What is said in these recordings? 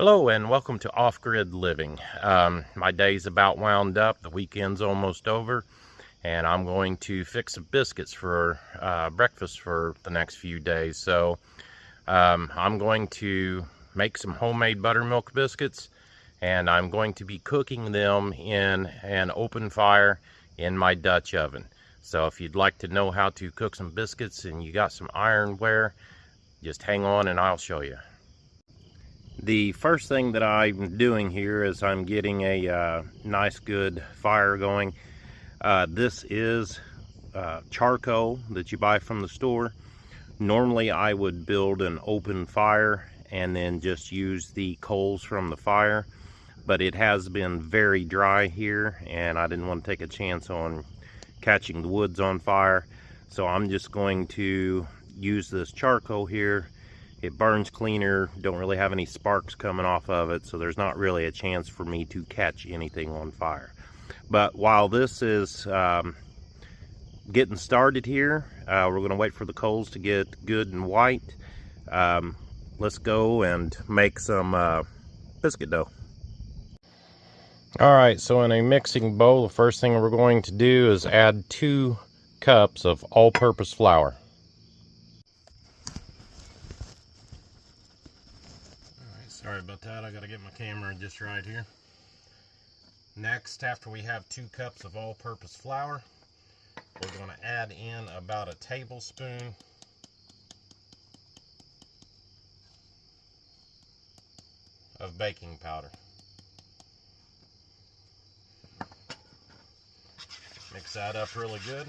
Hello and welcome to Off-Grid Living. My day's about wound up, the weekend's almost over, and I'm going to fix some biscuits for breakfast for the next few days. So I'm going to make some homemade buttermilk biscuits, and I'm going to be cooking them in an open fire in my Dutch oven. So if you'd like to know how to cook some biscuits and you got some ironware, just hang on and I'll show you. The first thing that I'm doing here is I'm getting a nice good fire going. This is charcoal that you buy from the store. Normally I would build an open fire and then just use the coals from the fire, but it has been very dry here and I didn't want to take a chance on catching the woods on fire, so I'm just going to use this charcoal here. It burns cleaner, don't really have any sparks coming off of it, so there's not really a chance for me to catch anything on fire. But while this is getting started here, we're going to wait for the coals to get good and white. Let's go and make some biscuit dough. Alright, so in a mixing bowl, the first thing we're going to do is add 2 cups of all-purpose flour. Sorry about that, I gotta get my camera just right here. Next, after we have 2 cups of all-purpose flour, we're going to add in about a tablespoon of baking powder. Mix that up really good.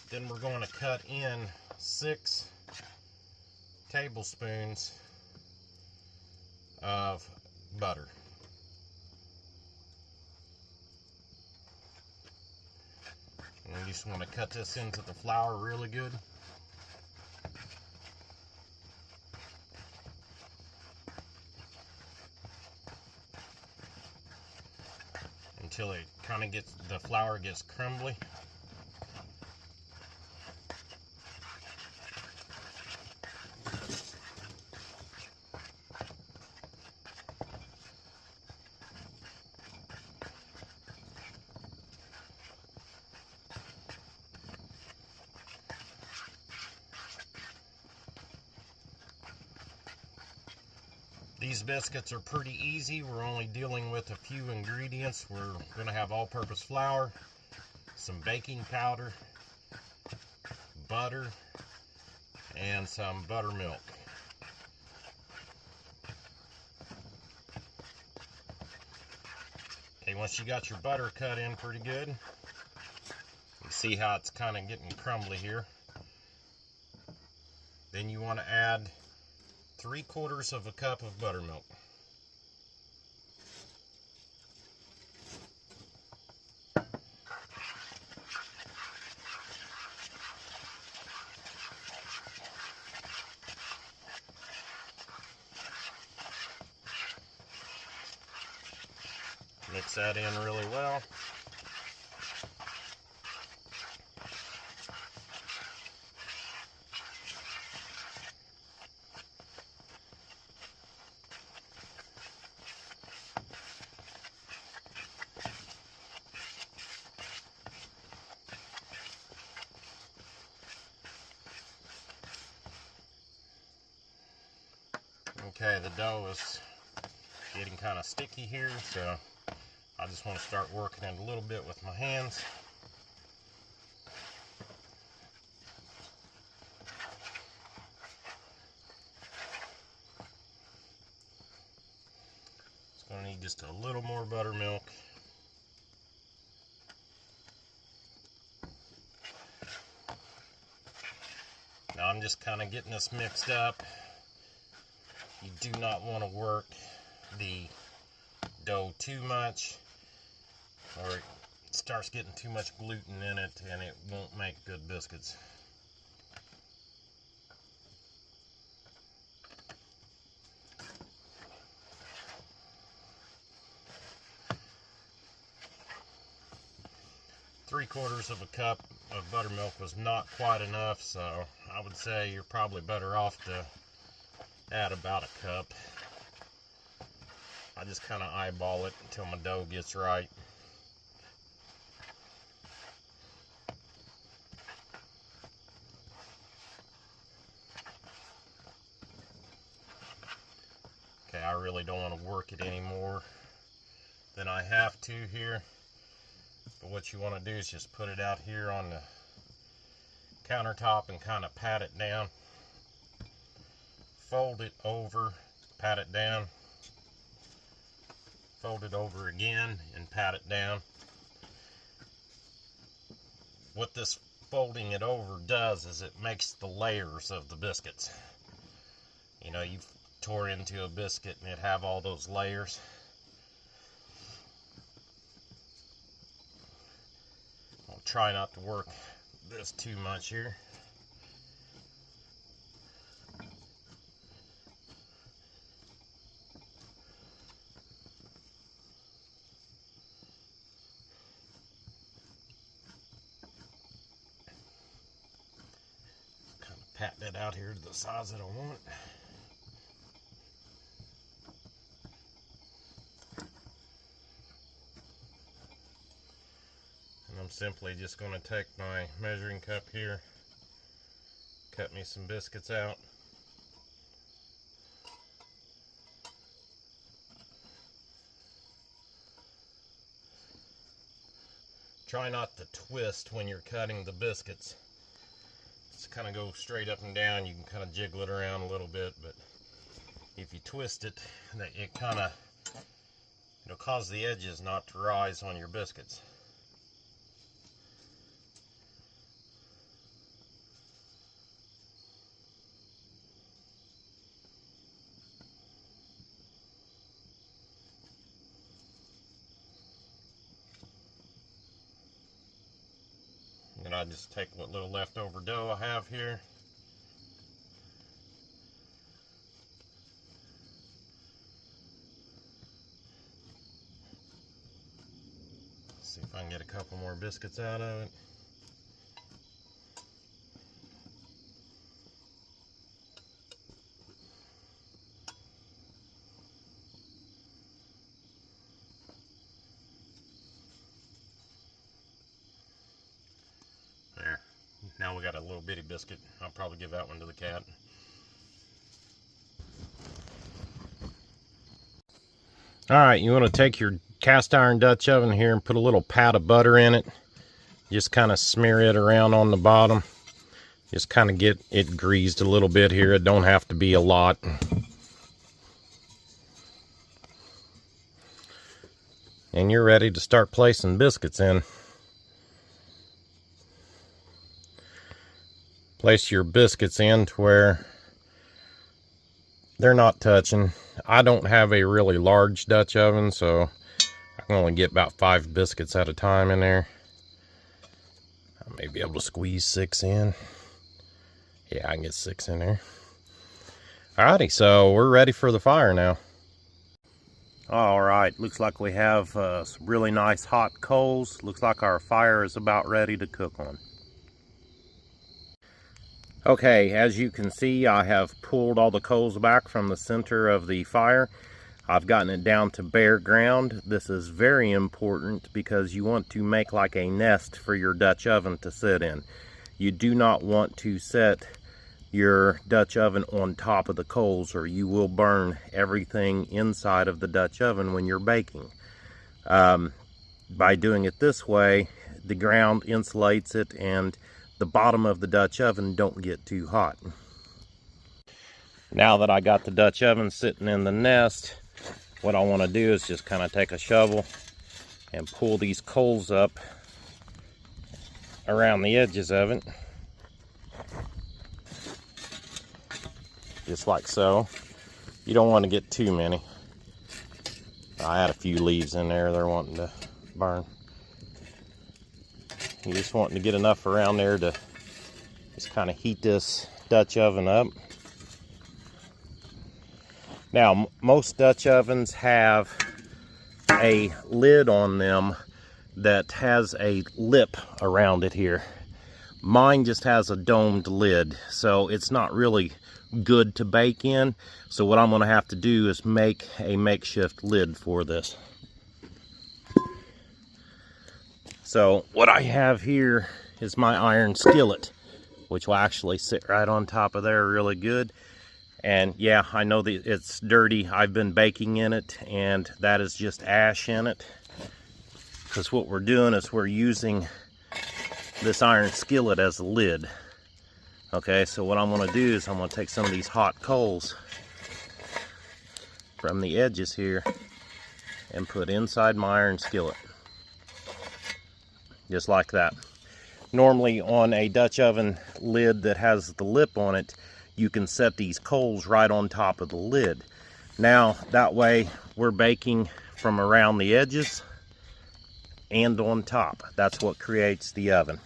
Then we're going to cut in 6 tablespoons of butter. And you just want to cut this into the flour really good. Until it kind of the flour gets crumbly. These biscuits are pretty easy. We're only dealing with a few ingredients. We're going to have all-purpose flour, some baking powder, butter, and some buttermilk. Okay, once you got your butter cut in pretty good, you see how it's kind of getting crumbly here. Then you want to add 3/4 of a cup of buttermilk. Mix that in really well. Okay, the dough is getting kind of sticky here, so I just want to start working it a little bit with my hands. It's going to need just a little more buttermilk. Now I'm just kind of getting this mixed up. You do not want to work the dough too much, or it starts getting too much gluten in it and it won't make good biscuits. Three-quarters of a cup of buttermilk was not quite enough, so I would say you're probably better off to add about a cup. I just kind of eyeball it until my dough gets right. Okay, I really don't want to work it any more than I have to here. But what you want to do is just put it out here on the countertop and kind of pat it down. Fold it over, pat it down. Fold it over again and pat it down. What this folding it over does is it makes the layers of the biscuits. You know, you tore into a biscuit and it have all those layers. I'll try not to work this too much here. Kind of pat that out here to the size that I want. I'm simply just going to take my measuring cup here, cut me some biscuits out. Try not to twist when you're cutting the biscuits. Just kind of go straight up and down. You can kind of jiggle it around a little bit, but if you twist it, it kind of, it'll cause the edges not to rise on your biscuits. And I just take what little leftover dough I have here. See if I can get a couple more biscuits out of it. There. Now we got a little bitty biscuit. I'll probably give that one to the cat. Alright, you want to take your cast iron Dutch oven here and put a little pat of butter in it. Just kind of smear it around on the bottom. Just kind of get it greased a little bit here. It don't have to be a lot. And you're ready to start placing biscuits in. Place your biscuits in to where they're not touching. I don't have a really large Dutch oven, so I can only get about 5 biscuits at a time in there. I may be able to squeeze 6 in. Yeah, I can get 6 in there. Alrighty, so we're ready for the fire now. Alright, looks like we have some really nice hot coals. Looks like our fire is about ready to cook on. Okay, as you can see, I have pulled all the coals back from the center of the fire. I've gotten it down to bare ground. This is very important because you want to make like a nest for your Dutch oven to sit in. You do not want to set your Dutch oven on top of the coals, or you will burn everything inside of the Dutch oven when you're baking. By doing it this way, the ground insulates it and the bottom of the Dutch oven don't get too hot. Now that I got the Dutch oven sitting in the nest, what I want to do is just kind of take a shovel and pull these coals up around the edges of it. Just like so. You don't want to get too many. I had a few leaves in there they're wanting to burn. You just want to get enough around there to just kind of heat this Dutch oven up. Now, most Dutch ovens have a lid on them that has a lip around it here. Mine just has a domed lid, so it's not really good to bake in. So what I'm going to have to do is make a makeshift lid for this. So what I have here is my iron skillet, which will actually sit right on top of there really good. And yeah, I know that it's dirty. I've been baking in it, and that is just ash in it. Because what we're doing is we're using this iron skillet as a lid. Okay, so what I'm going to do is I'm going to take some of these hot coals from the edges here and put inside my iron skillet. Just like that. Normally on a Dutch oven lid that has the lip on it, you can set these coals right on top of the lid. Now that way we're baking from around the edges and on top. That's what creates the oven.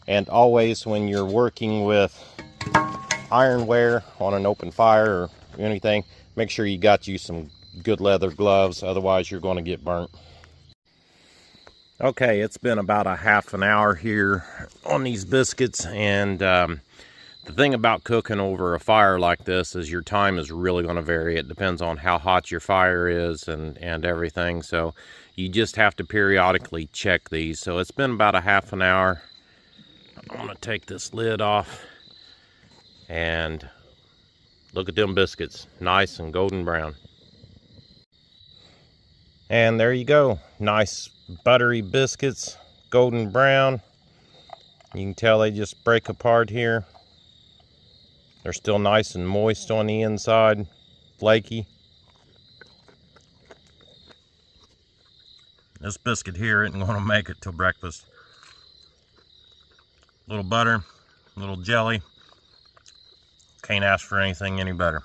And always when you're working with ironware on an open fire or anything, make sure you got you some good leather gloves, otherwise you're going to get burnt. Okay, it's been about a half an hour here on these biscuits, and the thing about cooking over a fire like this is your time is really going to vary. It depends on how hot your fire is and everything, so you just have to periodically check these. So it's been about a half an hour. I'm going to take this lid off, and look at them biscuits, nice and golden brown. And there you go, nice buttery biscuits, golden brown. You can tell they just break apart here. They're still nice and moist on the inside, flaky. This biscuit here isn't going to make it till breakfast. A little butter, a little jelly. Can't ask for anything any better.